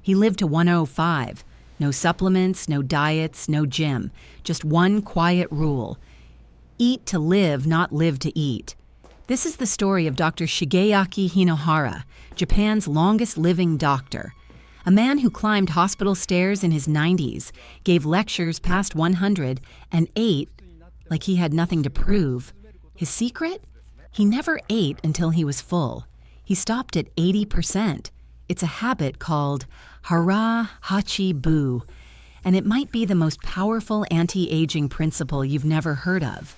He lived to 105. No supplements, no diets, no gym. Just one quiet rule. Eat to live, not live to eat. This is the story of Dr. Shigeaki Hinohara, Japan's longest-living doctor. A man who climbed hospital stairs in his 90s, gave lectures past 100, and ate like he had nothing to prove. His secret? He never ate until he was full. He stopped at 80%. It's a habit called Harahachi Bu, and it might be the most powerful anti-aging principle you've never heard of.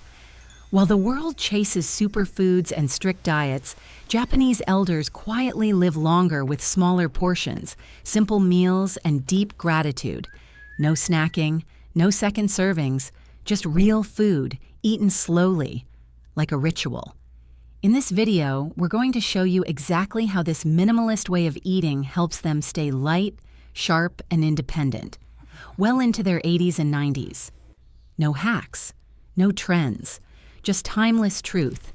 While the world chases superfoods and strict diets, Japanese elders quietly live longer with smaller portions, simple meals, and deep gratitude. No snacking, no second servings, just real food, eaten slowly, like a ritual. In this video, we're going to show you exactly how this minimalist way of eating helps them stay light, sharp, and independent, well into their 80s and 90s. No hacks, no trends, just timeless truth.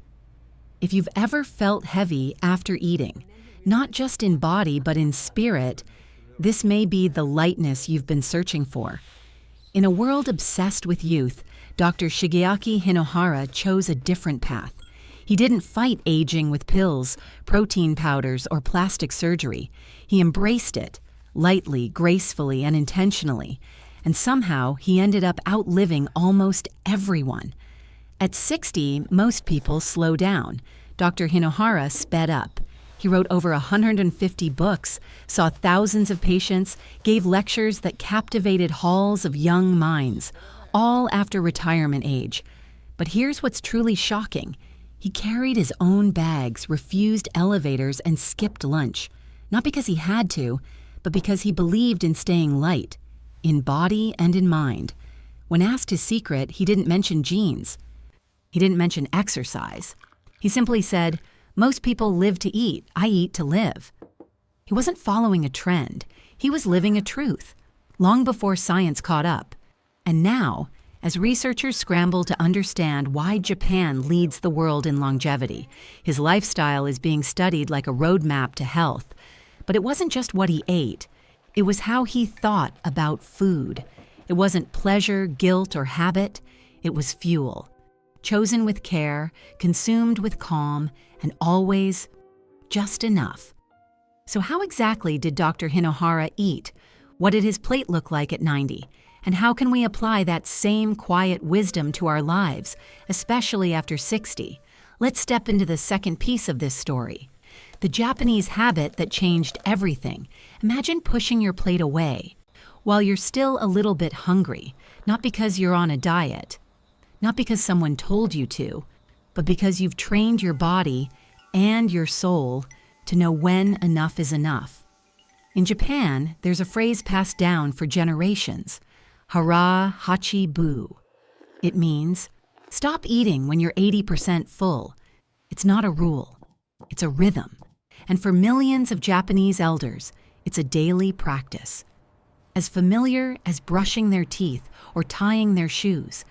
If you've ever felt heavy after eating, not just in body but in spirit, this may be the lightness you've been searching for. In a world obsessed with youth, Dr. Shigeaki Hinohara chose a different path. He didn't fight aging with pills, protein powders, or plastic surgery. He embraced it, lightly, gracefully, and intentionally. And somehow, he ended up outliving almost everyone. At 60, most people slow down. Dr. Hinohara sped up. He wrote over 150 books, saw thousands of patients, gave lectures that captivated halls of young minds, all after retirement age. But here's what's truly shocking. He carried his own bags, refused elevators, and skipped lunch. Not because he had to, but because he believed in staying light, in body and in mind. When asked his secret, he didn't mention genes. He didn't mention exercise. He simply said, "Most people live to eat. I eat to live." He wasn't following a trend. He was living a truth, long before science caught up. And now, as researchers scramble to understand why Japan leads the world in longevity, his lifestyle is being studied like a roadmap to health. But it wasn't just what he ate. It was how he thought about food. It wasn't pleasure, guilt, or habit. It was fuel. Chosen with care, consumed with calm, and always just enough. So how exactly did Dr. Hinohara eat? What did his plate look like at 90? And how can we apply that same quiet wisdom to our lives, especially after 60? Let's step into the second piece of this story. The Japanese habit that changed everything. Imagine pushing your plate away while you're still a little bit hungry, not because you're on a diet, not because someone told you to, but because you've trained your body and your soul to know when enough is enough. In Japan, there's a phrase passed down for generations, Harahachi Bu. It means, stop eating when you're 80% full. It's not a rule, it's a rhythm. And for millions of Japanese elders, it's a daily practice. As familiar as brushing their teeth or tying their shoes,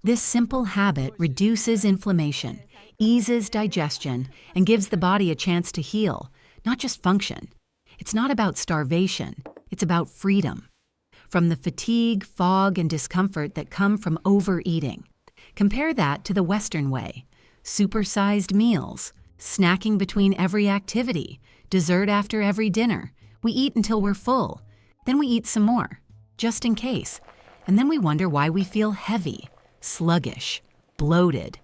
this simple habit reduces inflammation, eases digestion, and gives the body a chance to heal, not just function. It's not about starvation, it's about freedom. From the fatigue, fog, and discomfort that come from overeating. Compare that to the Western way. Supersized meals, snacking between every activity, dessert after every dinner. We eat until we're full. Then we eat some more, just in case. And then we wonder why we feel heavy, sluggish, bloated,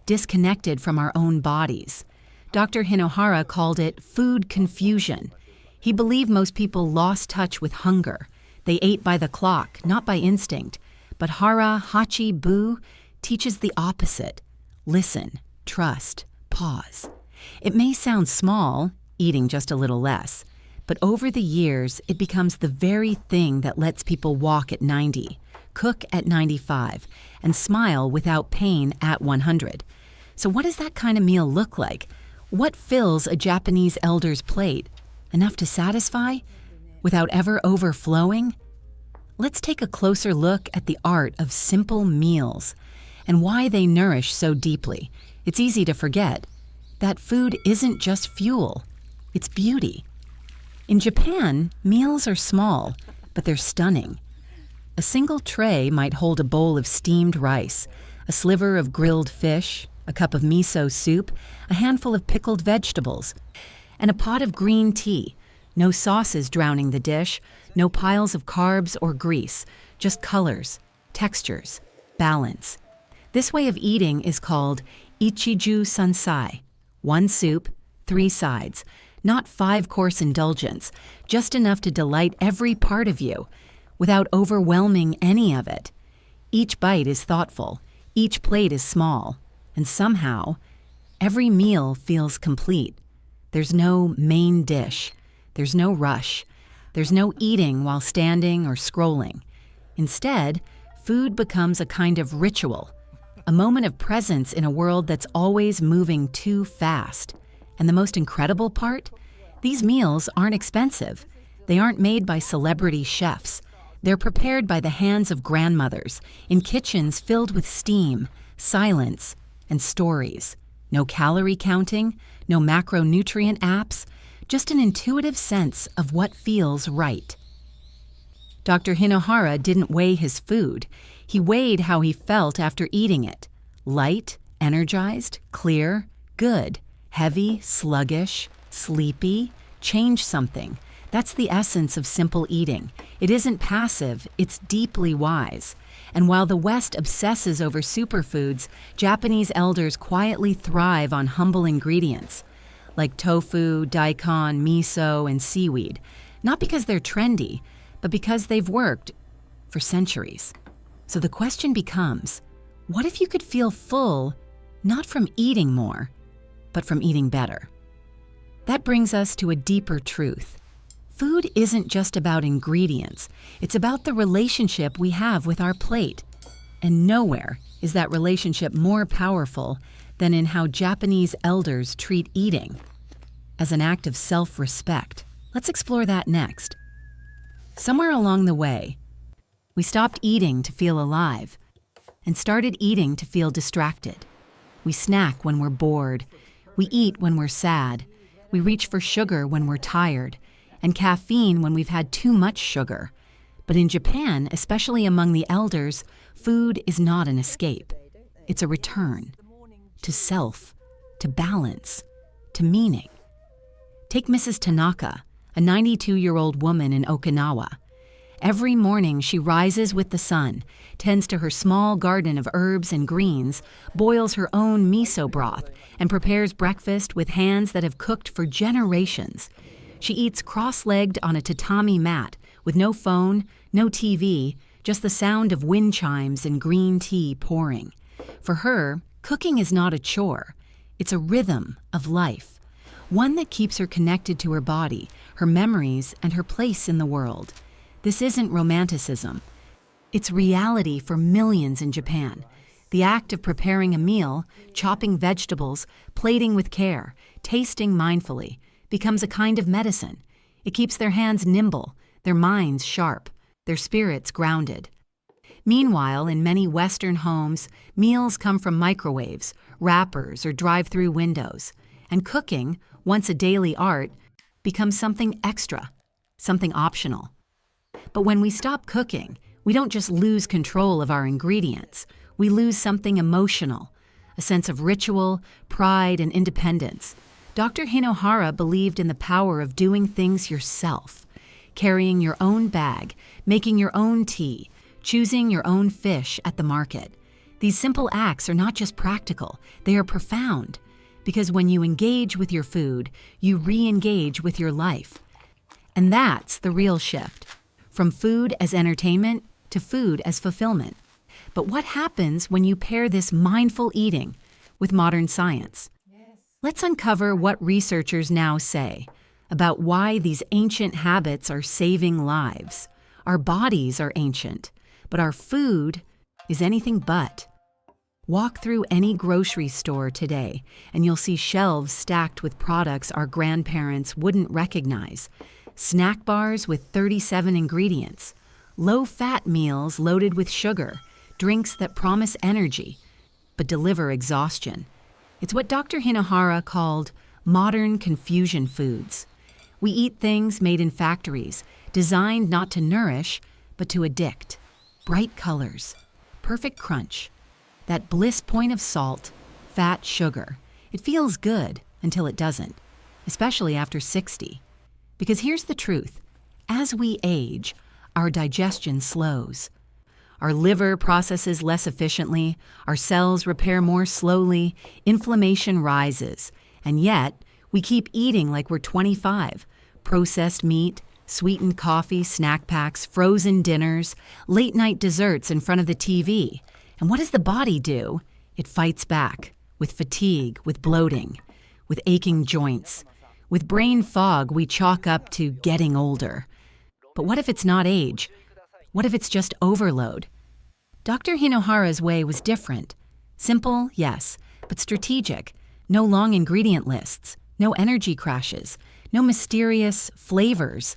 disconnected from our own bodies. Dr. Hinohara called it food confusion. He believed most people lost touch with hunger. They ate by the clock, not by instinct. But Harahachi Bu teaches the opposite. Listen, trust, pause. It may sound small, eating just a little less, but over the years, it becomes the very thing that lets people walk at 90, cook at 95, and smile without pain at 100. So what does that kind of meal look like? What fills a Japanese elder's plate? Enough to satisfy? Without ever overflowing? Let's take a closer look at the art of simple meals and why they nourish so deeply. It's easy to forget that food isn't just fuel, it's beauty. In Japan, meals are small, but they're stunning. A single tray might hold a bowl of steamed rice, a sliver of grilled fish, a cup of miso soup, a handful of pickled vegetables, and a pot of green tea. No sauces drowning the dish, no piles of carbs or grease, just colors, textures, balance. This way of eating is called ichiju sansai. One soup, 3 sides, not 5-course indulgence, just enough to delight every part of you, without overwhelming any of it. Each bite is thoughtful, each plate is small, and somehow, every meal feels complete. There's no main dish, there's no rush, there's no eating while standing or scrolling. Instead, food becomes a kind of ritual, a moment of presence in a world that's always moving too fast. And the most incredible part? These meals aren't expensive. They aren't made by celebrity chefs. They're prepared by the hands of grandmothers in kitchens filled with steam, silence, and stories. No calorie counting, no macronutrient apps, just an intuitive sense of what feels right. Dr. Hinohara didn't weigh his food. He weighed how he felt after eating it. Light, energized, clear, good. Heavy, sluggish, sleepy, change something. That's the essence of simple eating. It isn't passive, it's deeply wise. And while the West obsesses over superfoods, Japanese elders quietly thrive on humble ingredients, like tofu, daikon, miso, and seaweed. Not because they're trendy, but because they've worked for centuries. So the question becomes, what if you could feel full, not from eating more, but from eating better? That brings us to a deeper truth. Food isn't just about ingredients. It's about the relationship we have with our plate. And nowhere is that relationship more powerful than in how Japanese elders treat eating as an act of self-respect. Let's explore that next. Somewhere along the way, we stopped eating to feel alive and started eating to feel distracted. We snack when we're bored. We eat when we're sad. We reach for sugar when we're tired, and caffeine when we've had too much sugar. But in Japan, especially among the elders, food is not an escape. It's a return to self, to balance, to meaning. Take Mrs. Tanaka, a 92-year-old woman in Okinawa. Every morning she rises with the sun, tends to her small garden of herbs and greens, boils her own miso broth, and prepares breakfast with hands that have cooked for generations. She eats cross-legged on a tatami mat with no phone, no TV, just the sound of wind chimes and green tea pouring. For her, cooking is not a chore. It's a rhythm of life, one that keeps her connected to her body, her memories, and her place in the world. This isn't romanticism. It's reality for millions in Japan. The act of preparing a meal, chopping vegetables, plating with care, tasting mindfully, becomes a kind of medicine. It keeps their hands nimble, their minds sharp, their spirits grounded. Meanwhile, in many Western homes, meals come from microwaves, wrappers, or drive-through windows. And cooking, once a daily art, becomes something extra, something optional. But when we stop cooking, we don't just lose control of our ingredients. We lose something emotional, a sense of ritual, pride, and independence. Dr. Hinohara believed in the power of doing things yourself, carrying your own bag, making your own tea, choosing your own fish at the market. These simple acts are not just practical, they are profound. Because when you engage with your food, you re-engage with your life. And that's the real shift. From food as entertainment to food as fulfillment. But what happens when you pair this mindful eating with modern science? Let's uncover what researchers now say about why these ancient habits are saving lives. Our bodies are ancient, but our food is anything but. Walk through any grocery store today, and you'll see shelves stacked with products our grandparents wouldn't recognize. Snack bars with 37 ingredients, low-fat meals loaded with sugar, drinks that promise energy but deliver exhaustion. It's what Dr. Hinohara called modern confusion foods. We eat things made in factories, designed not to nourish, but to addict. Bright colors, perfect crunch, that bliss point of salt, fat, sugar. It feels good until it doesn't, especially after 60. Because here's the truth. As we age, our digestion slows. Our liver processes less efficiently, our cells repair more slowly, inflammation rises, and yet we keep eating like we're 25. Processed meat, sweetened coffee, snack packs, frozen dinners, late-night desserts in front of the TV. And what does the body do? It fights back, with fatigue, with bloating, with aching joints. With brain fog we chalk up to getting older. But what if it's not age? What if it's just overload? Dr. Hinohara's way was different. Simple, yes, but strategic. No long ingredient lists, no energy crashes, no mysterious flavors.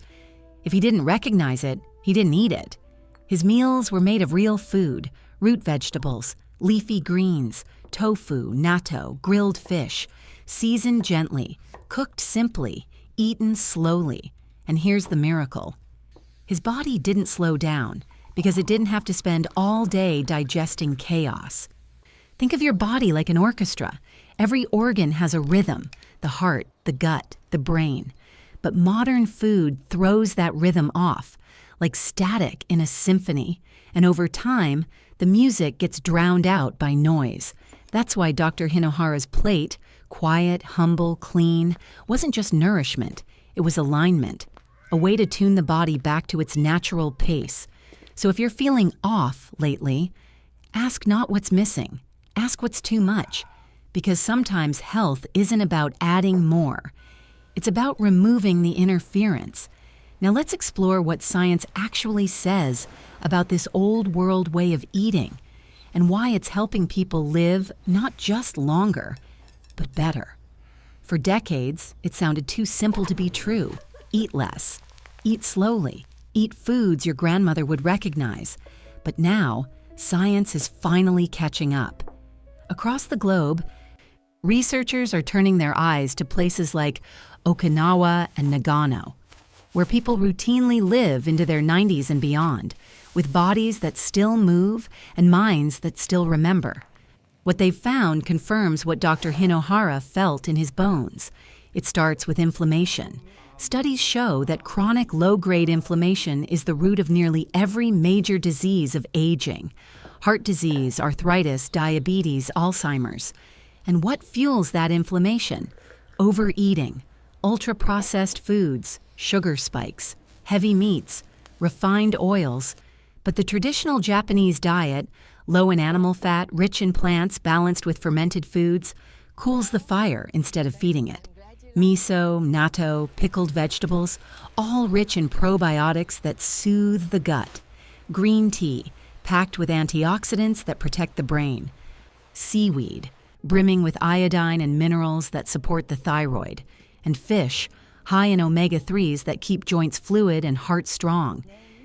If he didn't recognize it, he didn't eat it. His meals were made of real food, root vegetables, leafy greens, tofu, natto, grilled fish, seasoned gently, cooked simply, eaten slowly. And here's the miracle. His body didn't slow down because it didn't have to spend all day digesting chaos. Think of your body like an orchestra. Every organ has a rhythm, the heart, the gut, the brain. But modern food throws that rhythm off, like static in a symphony. And over time, the music gets drowned out by noise. That's why Dr. Hinohara's plate, quiet, humble, clean, wasn't just nourishment. It was alignment, a way to tune the body back to its natural pace. So if you're feeling off lately, ask not what's missing, ask what's too much. Because sometimes health isn't about adding more. It's about removing the interference. Now let's explore what science actually says about this old world way of eating and why it's helping people live not just longer, but better. For decades, it sounded too simple to be true. Eat less, eat slowly, eat foods your grandmother would recognize. But now, science is finally catching up. Across the globe, researchers are turning their eyes to places like Okinawa and Nagano, where people routinely live into their 90s and beyond, with bodies that still move and minds that still remember. What they've found confirms what Dr. Hinohara felt in his bones. It starts with inflammation. Studies show that chronic low-grade inflammation is the root of nearly every major disease of aging: heart disease, arthritis, diabetes, Alzheimer's. And what fuels that inflammation? Overeating, ultra-processed foods, sugar spikes, heavy meats, refined oils. But the traditional Japanese diet, low in animal fat, rich in plants, balanced with fermented foods, cools the fire instead of feeding it. Miso, natto, pickled vegetables, all rich in probiotics that soothe the gut. Green tea, packed with antioxidants that protect the brain. Seaweed, brimming with iodine and minerals that support the thyroid. And fish, high in omega-3s that keep joints fluid and heart strong.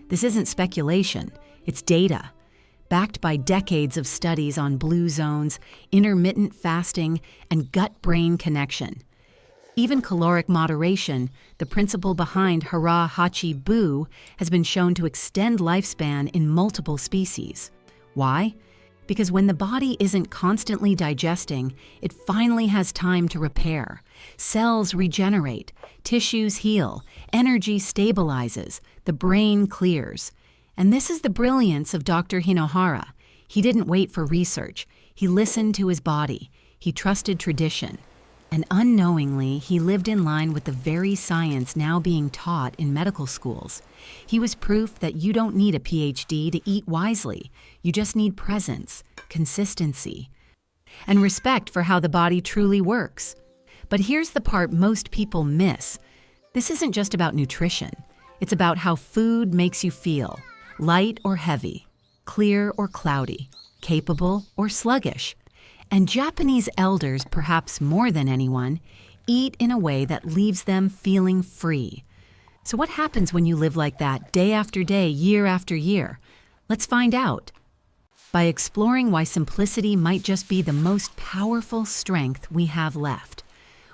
This isn't speculation, it's data, backed by decades of studies on blue zones, intermittent fasting, and gut-brain connection. Even caloric moderation, the principle behind Harahachi Bu, has been shown to extend lifespan in multiple species. Why? Because when the body isn't constantly digesting, it finally has time to repair. Cells regenerate, tissues heal, energy stabilizes, the brain clears. And this is the brilliance of Dr. Hinohara. He didn't wait for research. He listened to his body. He trusted tradition. And unknowingly, he lived in line with the very science now being taught in medical schools. He was proof that you don't need a PhD to eat wisely. You just need presence, consistency, and respect for how the body truly works. But here's the part most people miss. This isn't just about nutrition. It's about how food makes you feel, light or heavy, clear or cloudy, capable or sluggish. And Japanese elders, perhaps more than anyone, eat in a way that leaves them feeling free. So what happens when you live like that day after day, year after year? Let's find out. By exploring why simplicity might just be the most powerful strength we have left.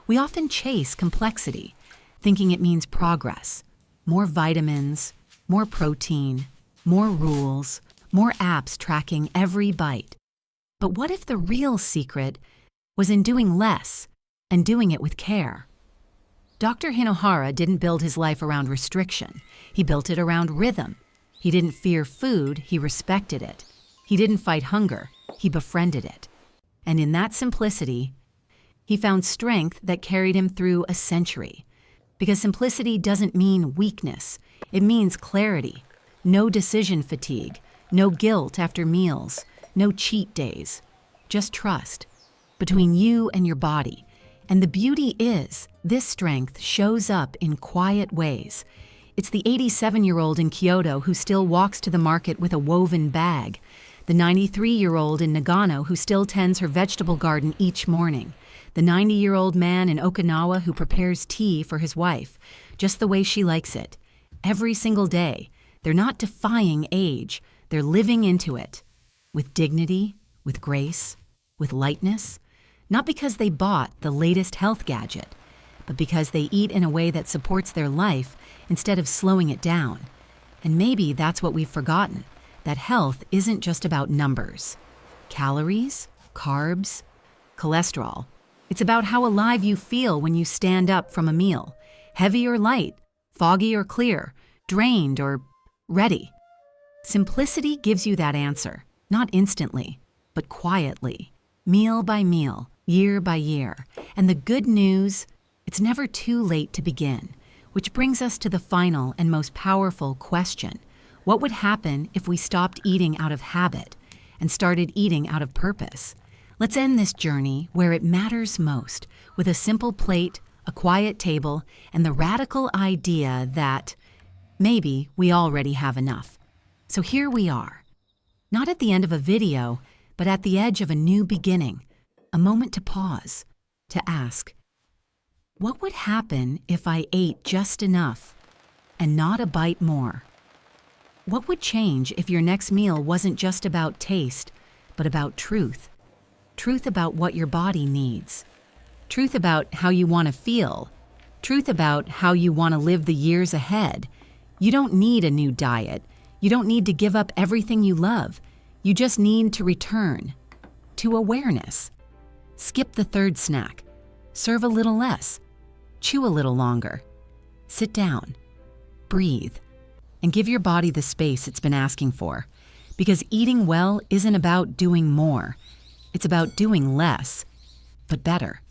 We often chase complexity, thinking it means progress, more vitamins, more protein, more rules, more apps tracking every bite. But what if the real secret was in doing less and doing it with care? Dr. Hinohara didn't build his life around restriction. He built it around rhythm. He didn't fear food, he respected it. He didn't fight hunger, he befriended it. And in that simplicity, he found strength that carried him through a century. Because simplicity doesn't mean weakness, it means clarity. No decision fatigue, no guilt after meals, no cheat days. Just trust between you and your body. And the beauty is, this strength shows up in quiet ways. It's the 87-year-old in Kyoto who still walks to the market with a woven bag. The 93-year-old in Nagano who still tends her vegetable garden each morning. The 90-year-old man in Okinawa who prepares tea for his wife, just the way she likes it. Every single day, they're not defying age, they're living into it. With dignity, with grace, with lightness. Not because they bought the latest health gadget, but because they eat in a way that supports their life instead of slowing it down. And maybe that's what we've forgotten, that health isn't just about numbers. Calories, carbs, cholesterol. It's about how alive you feel when you stand up from a meal. Heavy or light, foggy or clear, drained or ready. Simplicity gives you that answer, not instantly, but quietly, meal by meal, year by year. And the good news, it's never too late to begin, which brings us to the final and most powerful question. What would happen if we stopped eating out of habit and started eating out of purpose? Let's end this journey where it matters most, with a simple plate, a quiet table, and the radical idea that maybe we already have enough. So here we are, not at the end of a video, but at the edge of a new beginning, a moment to pause, to ask, what would happen if I ate just enough and not a bite more? What would change if your next meal wasn't just about taste, but about truth? Truth about what your body needs. Truth about how you want to feel. Truth about how you want to live the years ahead. You don't need a new diet. You don't need to give up everything you love. You just need to return to awareness. Skip the third snack. Serve a little less. Chew a little longer. Sit down. Breathe. And give your body the space it's been asking for. Because eating well isn't about doing more. It's about doing less, but better.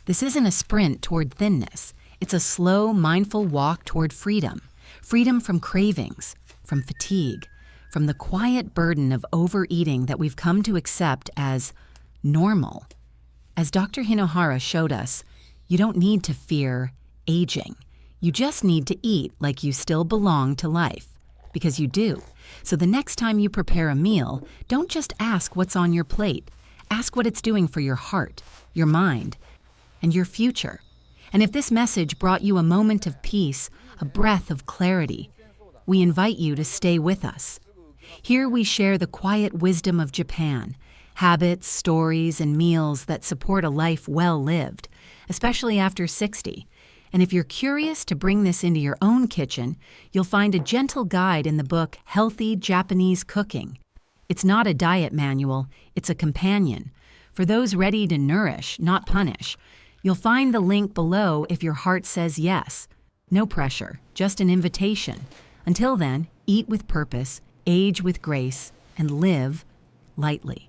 This isn't a sprint toward thinness. It's a slow, mindful walk toward freedom. Freedom from cravings, from fatigue, from the quiet burden of overeating that we've come to accept as normal. As Dr. Hinohara showed us, you don't need to fear aging. You just need to eat like you still belong to life, because you do. So the next time you prepare a meal, don't just ask what's on your plate. Ask what it's doing for your heart, your mind, and your future. And if this message brought you a moment of peace, a breath of clarity, we invite you to stay with us. Here we share the quiet wisdom of Japan, habits, stories, and meals that support a life well lived, especially after 60. And if you're curious to bring this into your own kitchen, you'll find a gentle guide in the book Healthy Japanese Cooking. It's not a diet manual, it's a companion. For those ready to nourish, not punish. You'll find the link below if your heart says yes. No pressure, just an invitation. Until then, eat with purpose, age with grace, and live lightly.